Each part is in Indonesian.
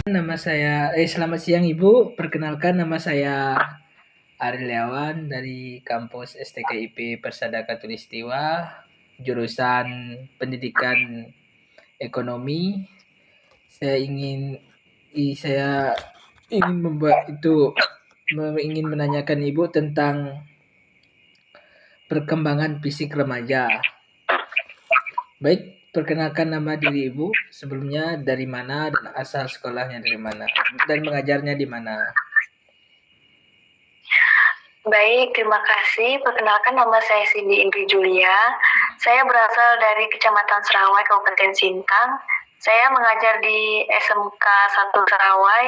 Selamat siang Ibu. Perkenalkan nama saya Ariel dari kampus STKIP Persada Katulistiwa, jurusan Pendidikan Ekonomi. Saya ingin saya ingin ingin menanyakan Ibu tentang perkembangan fisik remaja. Baik, perkenalkan nama diri Ibu. Sebelumnya dari mana dan asal sekolahnya dari mana dan mengajarnya di mana? Baik, terima kasih. Perkenalkan nama saya Cindy Indri Julia. Saya berasal dari Kecamatan Serawai, Kabupaten Sintang. Saya mengajar di SMK 1 Serawai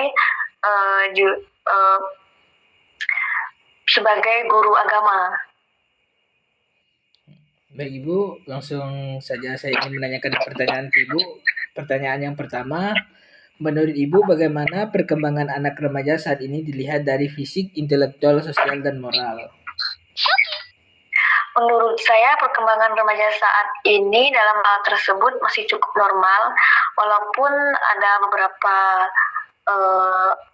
sebagai guru agama. Baik Ibu, langsung saja saya ingin menanyakan pertanyaan ke Ibu. Pertanyaan yang pertama, menurut Ibu bagaimana perkembangan anak remaja saat ini dilihat dari fisik, intelektual, sosial, dan moral? Menurut saya perkembangan remaja saat ini dalam hal tersebut masih cukup normal, walaupun ada beberapa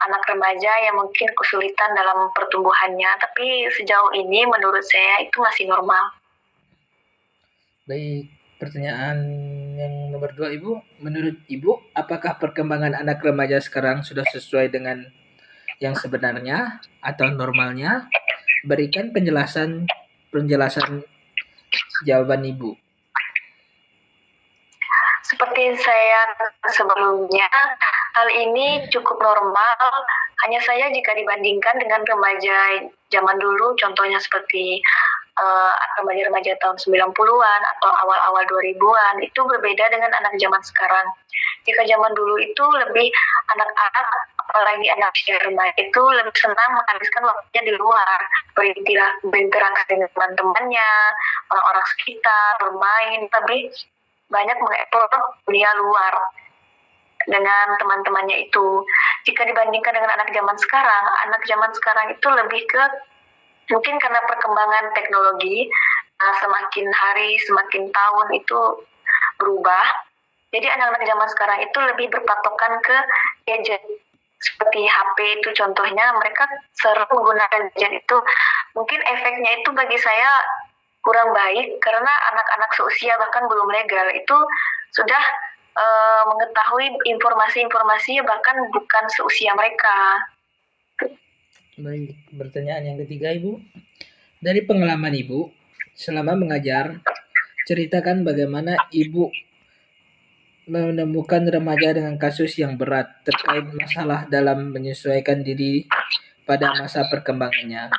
anak remaja yang mungkin kesulitan dalam pertumbuhannya, tapi sejauh ini menurut saya itu masih normal. Baik, pertanyaan yang nomor 2 Ibu, menurut Ibu apakah perkembangan anak remaja sekarang sudah sesuai dengan yang sebenarnya atau normalnya? Berikan penjelasan jawaban Ibu. Seperti saya sebelumnya, hal ini cukup normal, hanya saja jika dibandingkan dengan remaja zaman dulu, contohnya seperti remaja-remaja tahun 90-an atau awal-awal 2000-an, itu berbeda dengan anak zaman sekarang. Jika zaman dulu itu lebih anak-anak, apalagi anak usia remaja itu lebih senang menghabiskan waktunya di luar, berinteraksi dengan teman-temannya, orang-orang sekitar, bermain, lebih banyak mengeksplor dunia luar dengan teman-temannya itu. Jika dibandingkan dengan anak zaman sekarang itu lebih ke mungkin karena perkembangan teknologi, semakin hari, semakin tahun itu berubah. Jadi anak-anak zaman sekarang itu lebih berpatokan ke gadget. Seperti HP itu contohnya, mereka sering menggunakan gadget itu. Mungkin efeknya itu bagi saya kurang baik, karena anak-anak seusia bahkan belum legal itu sudah mengetahui informasi-informasi bahkan bukan seusia mereka. Baik, pertanyaan yang ketiga Ibu. Dari pengalaman Ibu selama mengajar, ceritakan bagaimana Ibu menemukan remaja dengan kasus yang berat terkait masalah dalam menyesuaikan diri pada masa perkembangannya.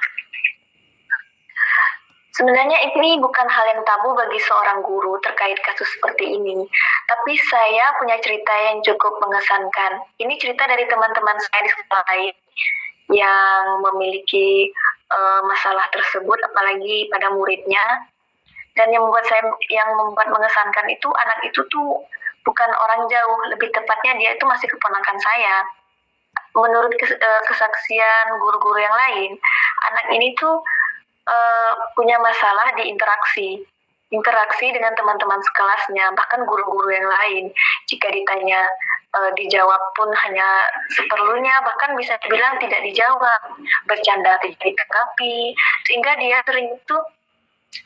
Sebenarnya ini bukan hal yang tabu bagi seorang guru terkait kasus seperti ini. Tapi saya punya cerita yang cukup mengesankan. Ini cerita dari teman-teman saya di sekolah lain yang memiliki masalah tersebut, apalagi pada muridnya. Dan yang membuat mengesankan itu, anak itu tuh bukan orang jauh, lebih tepatnya dia itu masih keponakan saya. Menurut kesaksian guru-guru yang lain, anak ini tuh punya masalah di interaksi dengan teman-teman sekelasnya, bahkan guru-guru yang lain. Jika ditanya dijawab pun hanya seperlunya, bahkan bisa dibilang tidak dijawab, bercanda tidak ditanggapi, sehingga dia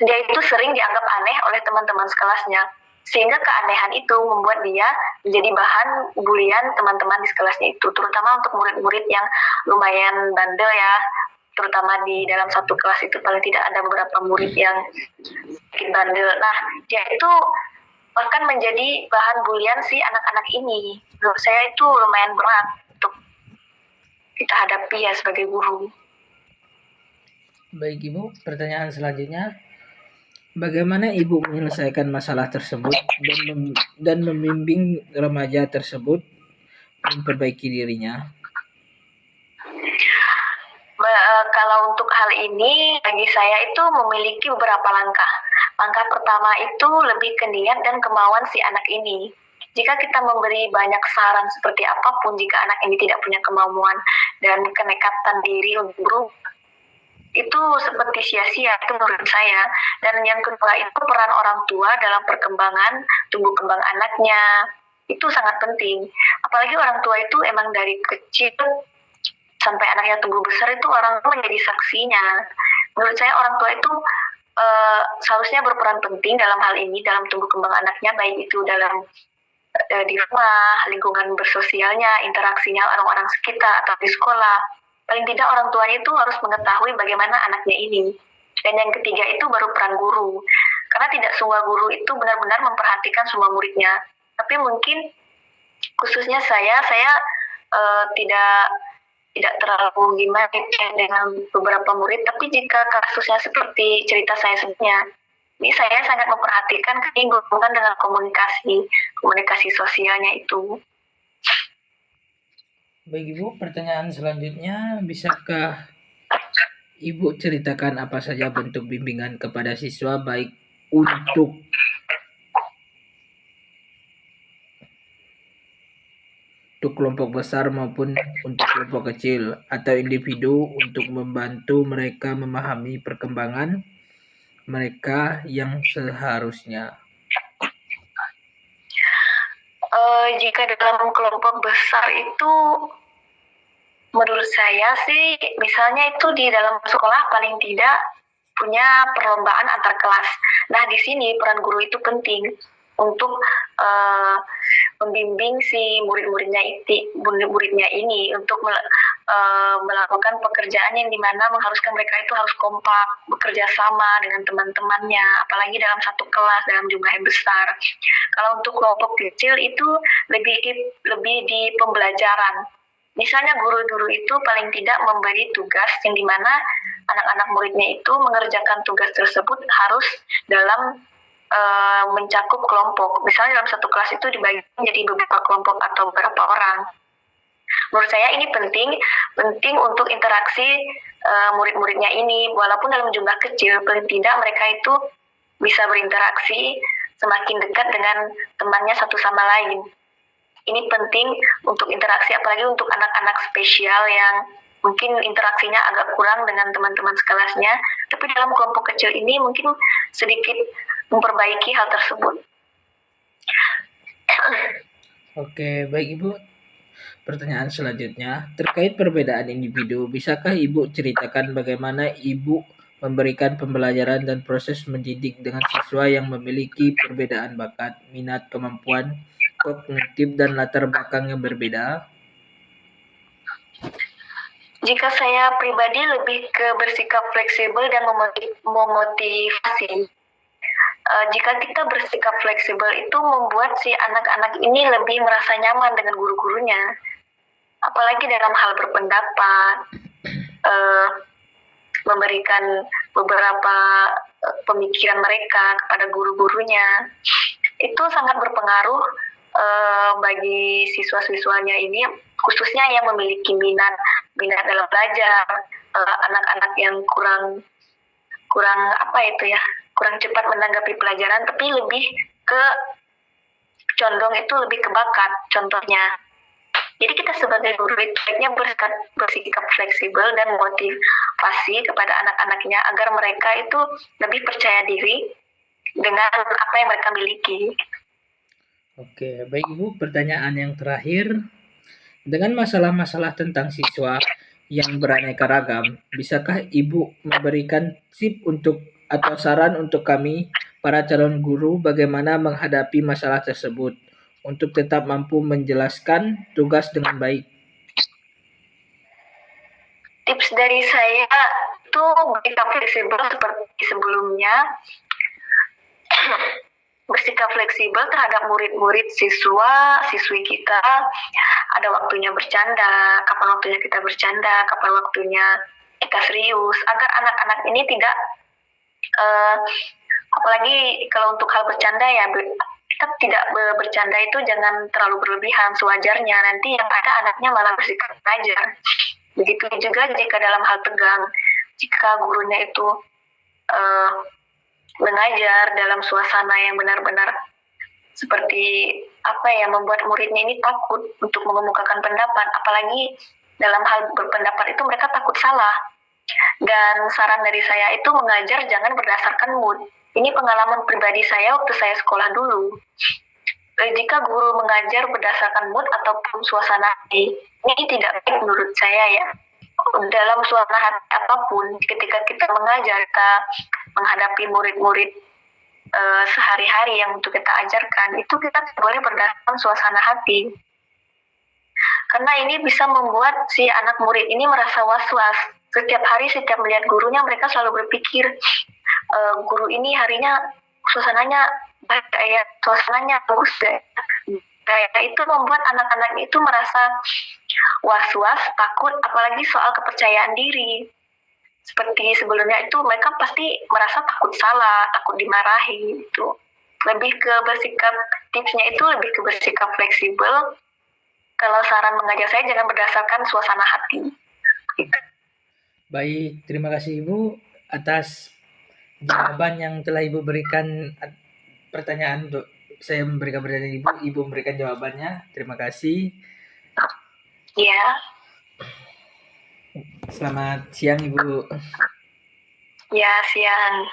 itu sering dianggap aneh oleh teman-teman sekelasnya, sehingga keanehan itu membuat dia menjadi bahan bulian teman-teman di sekelasnya itu, terutama untuk murid-murid yang lumayan bandel ya. Terutama di dalam satu kelas itu paling tidak ada beberapa murid yang sedikit bandel. Nah, dia itu bahkan menjadi bahan bulian si anak-anak ini. Menurut saya itu lumayan berat untuk kita hadapi ya sebagai guru. Baik Ibu, pertanyaan selanjutnya. Bagaimana Ibu menyelesaikan masalah tersebut dan membimbing remaja tersebut memperbaiki dirinya? Kalau untuk hal ini, bagi saya itu memiliki beberapa langkah. Langkah pertama itu lebih ke niat dan kemauan si anak ini. Jika kita memberi banyak saran seperti apapun, jika anak ini tidak punya kemauan dan kenekatan diri untuk berubah, itu seperti sia-sia, itu menurut saya. Dan yang kedua itu peran orang tua dalam perkembangan tumbuh kembang anaknya. Itu sangat penting. apalagi orang tua itu emang dari kecil sampai anaknya tumbuh besar itu orang tua menjadi saksinya. Menurut saya orang tua itu seharusnya berperan penting dalam hal ini, dalam tumbuh kembang anaknya, baik itu dalam di rumah, lingkungan bersosialnya, interaksinya orang-orang sekitar atau di sekolah. Paling tidak orang tuanya itu harus mengetahui bagaimana anaknya ini. Dan yang ketiga itu baru peran guru. Karena tidak semua guru itu benar-benar memperhatikan semua muridnya. Tapi mungkin khususnya saya tidak terlalu gimana dengan beberapa murid. Tapi jika kasusnya seperti cerita saya sebelumnya, ini saya sangat memperhatikan hubungan dengan komunikasi sosialnya itu. Baik Ibu, pertanyaan selanjutnya, bisakah Ibu ceritakan apa saja bentuk bimbingan kepada siswa baik untuk kelompok besar maupun untuk kelompok kecil atau individu untuk membantu mereka memahami perkembangan mereka yang seharusnya? Jika dalam kelompok besar itu menurut saya sih, misalnya itu di dalam sekolah paling tidak punya perlombaan antar kelas. Nah, di sini peran guru itu penting untuk membimbing si murid-muridnya ini untuk melakukan pekerjaan yang dimana mengharuskan mereka itu harus kompak, bekerja sama dengan teman-temannya, apalagi dalam satu kelas dalam jumlah yang besar. Kalau untuk kelompok kecil itu lebih di pembelajaran. Misalnya guru-guru itu paling tidak memberi tugas yang dimana anak-anak muridnya itu mengerjakan tugas tersebut harus dalam mencakup kelompok. Misalnya dalam satu kelas itu dibagi menjadi beberapa kelompok atau beberapa orang. Menurut saya ini penting untuk interaksi murid-muridnya ini, walaupun dalam jumlah kecil, paling tidak mereka itu bisa berinteraksi semakin dekat dengan temannya satu sama lain. Ini penting untuk interaksi, apalagi untuk anak-anak spesial yang mungkin interaksinya agak kurang dengan teman-teman sekelasnya, tapi dalam kelompok kecil ini mungkin sedikit memperbaiki hal tersebut. Oke, baik Ibu. Pertanyaan selanjutnya, terkait perbedaan individu, bisakah Ibu ceritakan bagaimana Ibu memberikan pembelajaran dan proses mendidik dengan siswa yang memiliki perbedaan bakat, minat, kemampuan, kognitif, dan latar belakang yang berbeda? Jika saya pribadi lebih ke bersikap fleksibel dan memotivasi. Jika kita bersikap fleksibel itu membuat si anak-anak ini lebih merasa nyaman dengan guru-gurunya. Apalagi dalam hal berpendapat, memberikan beberapa pemikiran mereka kepada guru-gurunya. Itu sangat berpengaruh bagi siswa-siswanya ini, khususnya yang memiliki minat dalam belajar, anak-anak yang kurang cepat menanggapi pelajaran, tapi lebih ke condong itu lebih ke bakat contohnya. Jadi kita sebagai guru itu baiknya bersikap fleksibel dan motivasi kepada anak-anaknya agar mereka itu lebih percaya diri dengan apa yang mereka miliki. Oke, baik Ibu, pertanyaan yang terakhir. Dengan masalah-masalah tentang siswa yang beraneka ragam, bisakah Ibu memberikan tip atau saran untuk kami, para calon guru, bagaimana menghadapi masalah tersebut untuk tetap mampu menjelaskan tugas dengan baik? Tips dari saya itu bersikap fleksibel seperti sebelumnya. Bersikap fleksibel terhadap murid-murid, siswi kita. Ada waktunya bercanda, kapan waktunya kita bercanda, kapan waktunya kita serius, agar anak-anak ini tidak apalagi kalau untuk hal bercanda ya, kita tidak bercanda itu jangan terlalu berlebihan, sewajarnya, nanti yang ada anaknya malah bersikap ajar. Begitu juga jika dalam hal tegang, jika gurunya itu mengajar dalam suasana yang benar-benar seperti membuat muridnya ini takut untuk mengemukakan pendapat, apalagi dalam hal berpendapat itu mereka takut salah. Dan saran dari saya itu mengajar jangan berdasarkan mood. Ini pengalaman pribadi saya waktu saya sekolah dulu. jika guru mengajar berdasarkan mood ataupun suasana hati, ini tidak baik menurut saya ya. Dalam suasana hati apapun, ketika kita mengajar, kita menghadapi murid-murid sehari-hari yang untuk kita ajarkan, itu kita boleh berdasarkan suasana hati. Karena ini bisa membuat si anak murid ini merasa was-was. Setiap hari, setiap melihat gurunya, mereka selalu berpikir, guru ini harinya suasananya baik ya, suasananya bagus ya. Itu membuat anak-anak itu merasa was-was, takut, apalagi soal kepercayaan diri. Seperti sebelumnya itu mereka pasti merasa takut salah, takut dimarahi itu. Lebih ke bersikap, tipsnya itu lebih ke bersikap fleksibel. Kalau saran mengajar saya jangan berdasarkan suasana hati. Gitu. Baik, terima kasih Ibu atas jawaban yang telah Ibu berikan pertanyaan untuk saya memberikan pertanyaan Ibu, Ibu memberikan jawabannya. Terima kasih. Ya. Selamat siang Ibu. Ya, siang.